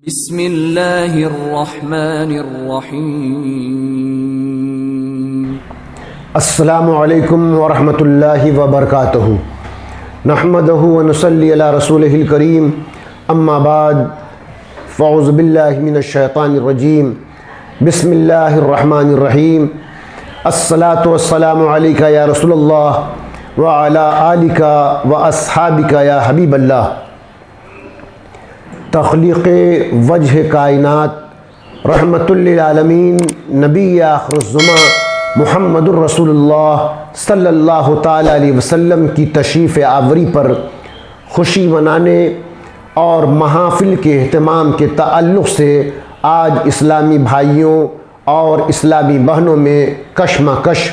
بسم اللہ الرحمن الرحیم۔ السلام علیکم ورحمۃ اللہ وبرکاتہ۔ نحمدہ ونصلی علی رسولہ الکریم، اما بعد فاعوذ باللہ من الشیطان الرجیم، بسم اللہ الرحمن الرحیم۔ الصلاۃ والسلام علیکہ یا رسول اللہ وعلی آلک واصحابک یا حبیب اللہ۔ تخلیق وجہ کائنات رحمت للعالمین نبی آخر الزماں محمد الرسول اللہ صلی اللہ تعالیٰ علیہ وسلم کی تشریف آوری پر خوشی منانے اور محافل کے اہتمام کے تعلق سے آج اسلامی بھائیوں اور اسلامی بہنوں میں کشمکش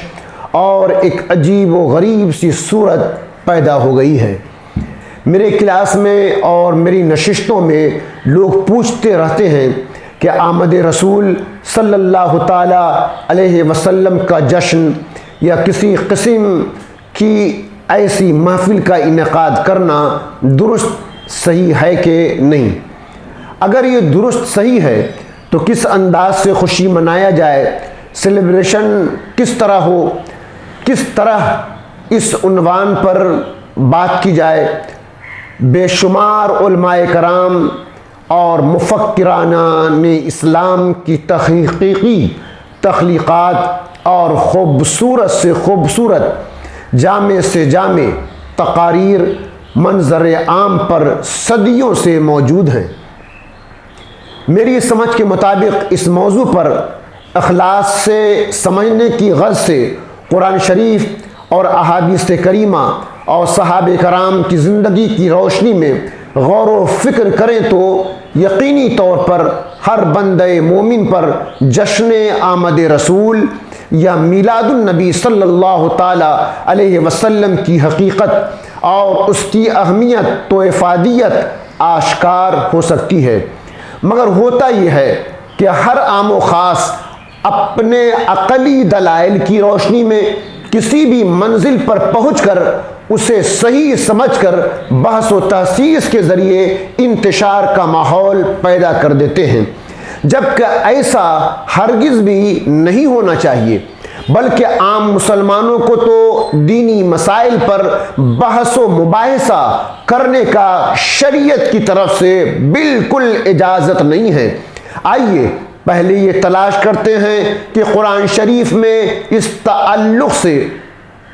اور ایک عجیب و غریب سی صورت پیدا ہو گئی ہے۔ میرے کلاس میں اور میری نشستوں میں لوگ پوچھتے رہتے ہیں کہ آمد رسول صلی اللہ تعالیٰ علیہ وسلم کا جشن یا کسی قسم کی ایسی محفل کا انعقاد کرنا درست صحیح ہے کہ نہیں؟ اگر یہ درست صحیح ہے تو کس انداز سے خوشی منایا جائے، سیلیبریشن کس طرح ہو، کس طرح اس عنوان پر بات کی جائے؟ بے شمار علماء کرام اور مفکران اسلام کی تحقیقی تخلیقات اور خوبصورت سے خوبصورت جامع سے جامع تقاریر منظر عام پر صدیوں سے موجود ہیں۔ میری سمجھ کے مطابق اس موضوع پر اخلاص سے سمجھنے کی غرض سے قرآن شریف اور احادیث کریمہ اور صحابہ کرام کی زندگی کی روشنی میں غور و فکر کریں تو یقینی طور پر ہر بندہ مومن پر جشن آمد رسول یا میلاد النبی صلی اللہ تعالیٰ علیہ وسلم کی حقیقت اور اس کی اہمیت و افادیت آشکار ہو سکتی ہے، مگر ہوتا یہ ہے کہ ہر عام و خاص اپنے عقلی دلائل کی روشنی میں کسی بھی منزل پر پہنچ کر اسے صحیح سمجھ کر بحث و تحسیس کے ذریعے انتشار کا ماحول پیدا کر دیتے ہیں، جبکہ ایسا ہرگز بھی نہیں ہونا چاہیے، بلکہ عام مسلمانوں کو تو دینی مسائل پر بحث و مباحثہ کرنے کا شریعت کی طرف سے بالکل اجازت نہیں ہے۔ آئیے پہلے یہ تلاش کرتے ہیں کہ قرآن شریف میں اس تعلق سے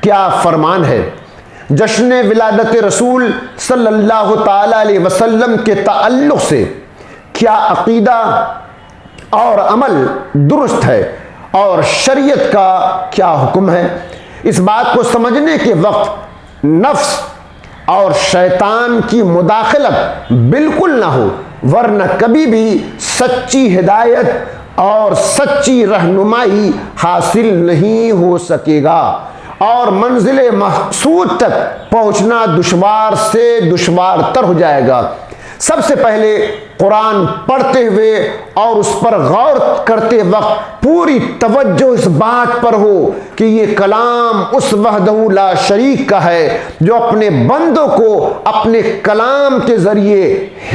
کیا فرمان ہے۔ جشن ولادت رسول صلی اللہ تعالیٰ علیہ وسلم کے تعلق سے کیا عقیدہ اور عمل درست ہے اور شریعت کا کیا حکم ہے؟ اس بات کو سمجھنے کے وقت نفس اور شیطان کی مداخلت بالکل نہ ہو، ورنہ کبھی بھی سچی ہدایت اور سچی رہنمائی حاصل نہیں ہو سکے گا اور منزل مقصود تک پہنچنا دشوار سے دشوار تر ہو جائے گا۔ سب سے پہلے قرآن پڑھتے ہوئے اور اس پر غور کرتے وقت پوری توجہ اس بات پر ہو کہ یہ کلام اس وحدہ لا شریک کا ہے جو اپنے بندوں کو اپنے کلام کے ذریعے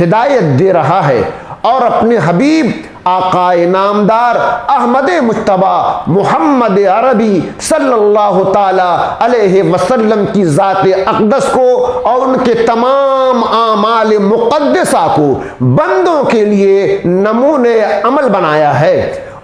ہدایت دے رہا ہے اور اپنے حبیب آقا نامدار احمد مجتبی محمد عربی صلی اللہ تعالی علیہ وسلم کی ذات اقدس کو اور ان کے تمام اعمال مقدسہ کو بندوں کے لیے نمونہ عمل بنایا ہے۔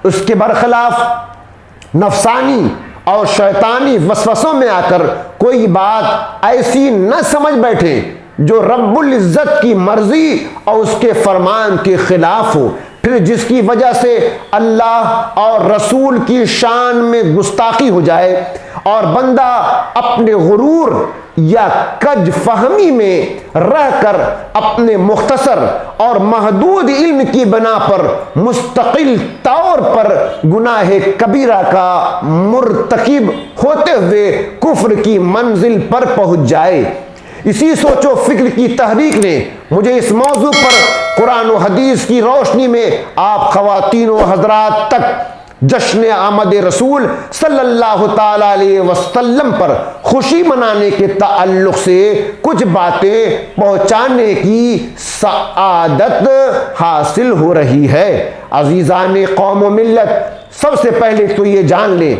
اس کے برخلاف نفسانی اور شیطانی وسوسوں میں آ کر کوئی بات ایسی نہ سمجھ بیٹھے جو رب العزت کی مرضی اور اس کے فرمان کے خلاف ہو، پھر جس کی وجہ سے اللہ اور رسول کی شان میں گستاخی ہو جائے اور بندہ اپنے غرور یا کج فہمی میں رہ کر اپنے مختصر اور محدود علم کی بنا پر مستقل طور پر گناہ کبیرہ کا مرتکب ہوتے ہوئے کفر کی منزل پر پہنچ جائے۔ اسی سوچ و فکر کی تحریک نے مجھے اس موضوع پر قرآن و حدیث کی روشنی میں آپ خواتین و حضرات تک جشن آمد رسول صلی اللہ تعالی علیہ وسلم پر خوشی منانے کے تعلق سے کچھ باتیں پہنچانے کی سعادت حاصل ہو رہی ہے۔ عزیزان قوم و ملت، سب سے پہلے تو یہ جان لیں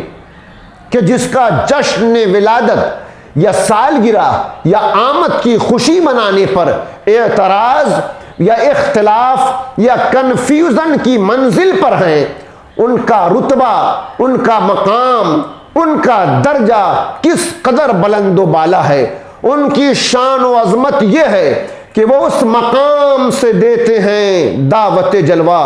کہ جس کا جشن ولادت یا سالگرہ یا آمد کی خوشی منانے پر اعتراض یا اختلاف یا کنفیوژن کی منزل پر ہیں، ان کا رتبہ، ان کا مقام، ان کا درجہ کس قدر بلند و بالا ہے۔ ان کی شان و عظمت یہ ہے کہ وہ اس مقام سے دیتے ہیں دعوت جلوہ،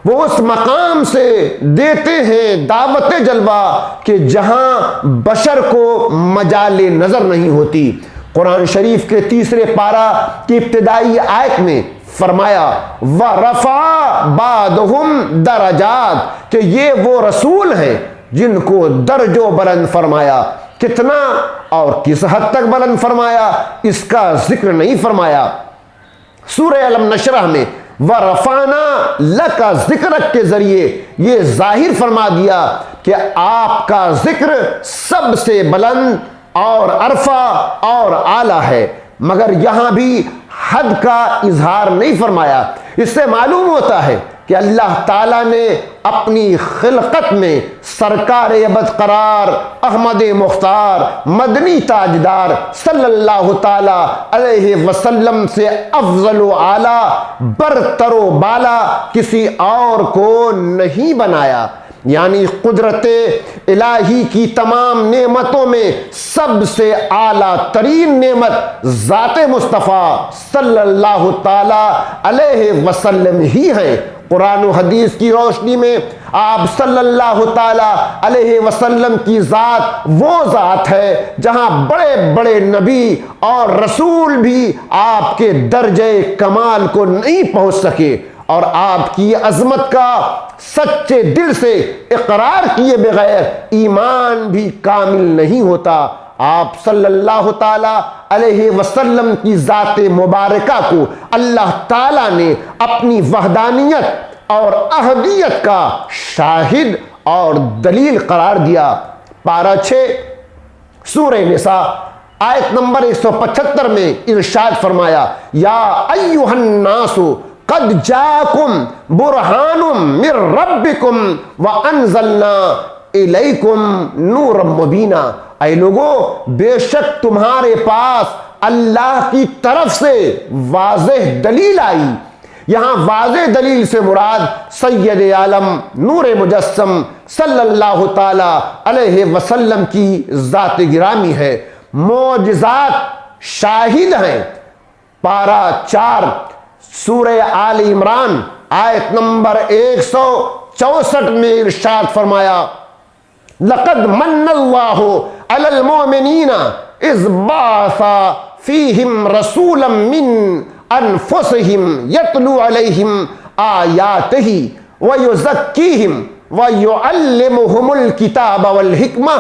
وہ اس مقام سے دیتے ہیں دعوت جلوہ کہ جہاں بشر کو مجال نظر نہیں ہوتی۔ قرآن شریف کے 3 پارہ کی ابتدائی آیت میں فرمایا وَرَفَعَ بَعْضُهُمْ دَرَجَاتٍ کہ یہ وہ رسول ہیں جن کو درج و بلند فرمایا۔ کتنا اور کس حد تک بلند فرمایا اس کا ذکر نہیں فرمایا۔ سورہ علم نشرح میں وَرَفَعْنَا لَكَ ذکرک کے ذریعے یہ ظاہر فرما دیا کہ آپ کا ذکر سب سے بلند اور عرفہ اور اعلیٰ ہے، مگر یہاں بھی حد کا اظہار نہیں فرمایا۔ اس سے معلوم ہوتا ہے کہ اللہ تعالیٰ نے اپنی خلقت میں سرکار ابد قرار احمد مختار مدنی تاجدار صلی اللہ تعالیٰ علیہ وسلم سے افضل و اعلیٰ برتر و بالا کسی اور کو نہیں بنایا۔ یعنی قدرت الہی کی تمام نعمتوں میں سب سے اعلیٰ ترین نعمت ذات مصطفیٰ صلی اللہ تعالی علیہ وسلم ہی ہے۔ قرآن و حدیث کی روشنی میں آپ صلی اللہ تعالی علیہ وسلم کی ذات وہ ذات ہے جہاں بڑے بڑے نبی اور رسول بھی آپ کے درجے کمال کو نہیں پہنچ سکے، اور آپ کی عظمت کا سچے دل سے اقرار کیے بغیر ایمان بھی کامل نہیں ہوتا۔ آپ صلی اللہ تعالی علیہ وسلم کی ذات مبارکہ کو اللہ تعالی نے اپنی وحدانیت اور احدیت کا شاہد اور دلیل قرار دیا۔ پارہ 6 سورہ نساء آیت نمبر 175 میں ارشاد فرمایا یا ایھا الناس قد جاءکم برہان من ربکم وانزلنا الیکم نورا مبینا، اے لوگو بے شک تمہارے پاس اللہ کی طرف سے واضح دلیل آئی۔ یہاں واضح دلیل سے مراد سید عالم نور مجسم صلی اللہ تعالی علیہ وسلم کی ذات گرامی ہے۔ معجزات شاہد ہیں۔ پارہ 4 سورہ آل عمران آیت نمبر 164 میں ارشاد فرمایا لقد من اللہ علی المؤمنین اذ بعث فیہم رسولا من انفسہم یتلو علیہم آیاتہ ویزکیہم ویعلمہم الکتاب والحکمہ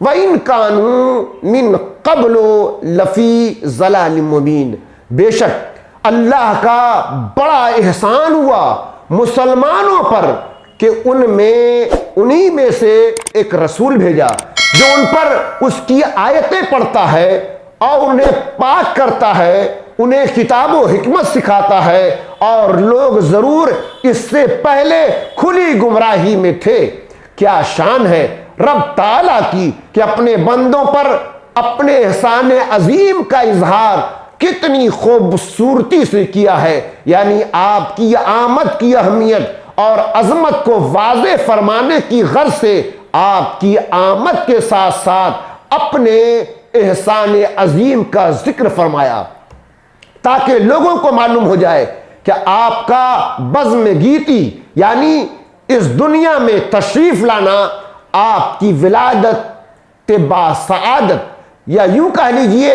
وَإِن كَانُوا مِن قَبْلُ لَفِي ضَلَالٍ مُبِينٍ۔ بے شک اللہ کا بڑا احسان ہوا مسلمانوں پر کہ انہی میں سے ایک رسول بھیجا جو ان پر اس کی آیتیں پڑھتا ہے اور انہیں پاک کرتا ہے، انہیں کتاب و حکمت سکھاتا ہے، اور لوگ ضرور اس سے پہلے کھلی گمراہی میں تھے۔ کیا شان ہے رب تعالیٰ کی کہ اپنے بندوں پر اپنے احسان عظیم کا اظہار کتنی خوبصورتی سے کیا ہے۔ یعنی آپ کی آمد کی اہمیت اور عظمت کو واضح فرمانے کی غرض سے آپ کی آمد کے ساتھ ساتھ اپنے احسان عظیم کا ذکر فرمایا تاکہ لوگوں کو معلوم ہو جائے کہ آپ کا بزم گیتی یعنی اس دنیا میں تشریف لانا آپ کی ولادت باسعادت یا یوں کہہ لیجئے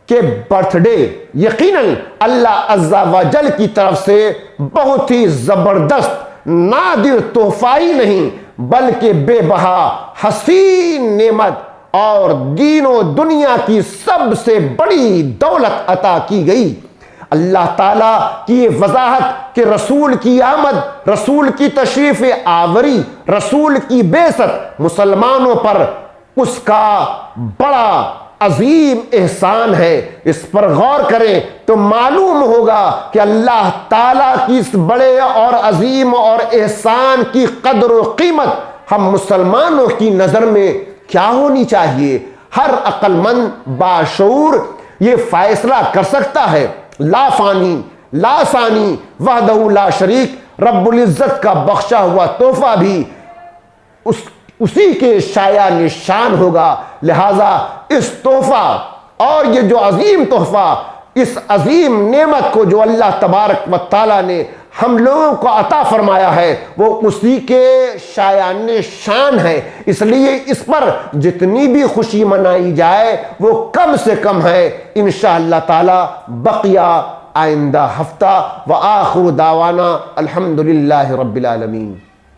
کہ برتھ ڈے یقیناً اللہ عز و جل کی طرف سے بہت ہی زبردست نادر تحفہ ہی نہیں بلکہ بے بہا حسین نعمت اور دین و دنیا کی سب سے بڑی دولت عطا کی گئی۔ اللہ تعالیٰ کی یہ وضاحت کہ رسول کی آمد، رسول کی تشریف آوری، رسول کی بعثت مسلمانوں پر اس کا بڑا عظیم احسان ہے، اس پر غور کریں تو معلوم ہوگا کہ اللہ تعالیٰ کی اس بڑے اور عظیم اور احسان کی قدر و قیمت ہم مسلمانوں کی نظر میں کیا ہونی چاہیے۔ ہر عقل مند باشعور یہ فیصلہ کر سکتا ہے، لا فانی لا ثانی وحدہ لا شریک رب العزت کا بخشا ہوا تحفہ بھی اسی کے شایع نشان ہوگا۔ لہذا اس تحفہ اور یہ جو عظیم تحفہ، اس عظیم نعمت کو جو اللہ تبارک و تعالیٰ نے ہم لوگوں کو عطا فرمایا ہے، وہ اسی کے شایع نشان ہے۔ اس لیے اس پر جتنی بھی خوشی منائی جائے وہ کم سے کم ہے۔ انشاءاللہ تعالی بقیہ آئندہ ہفتہ۔ وآخر دعوانا الحمدللہ رب العالمین۔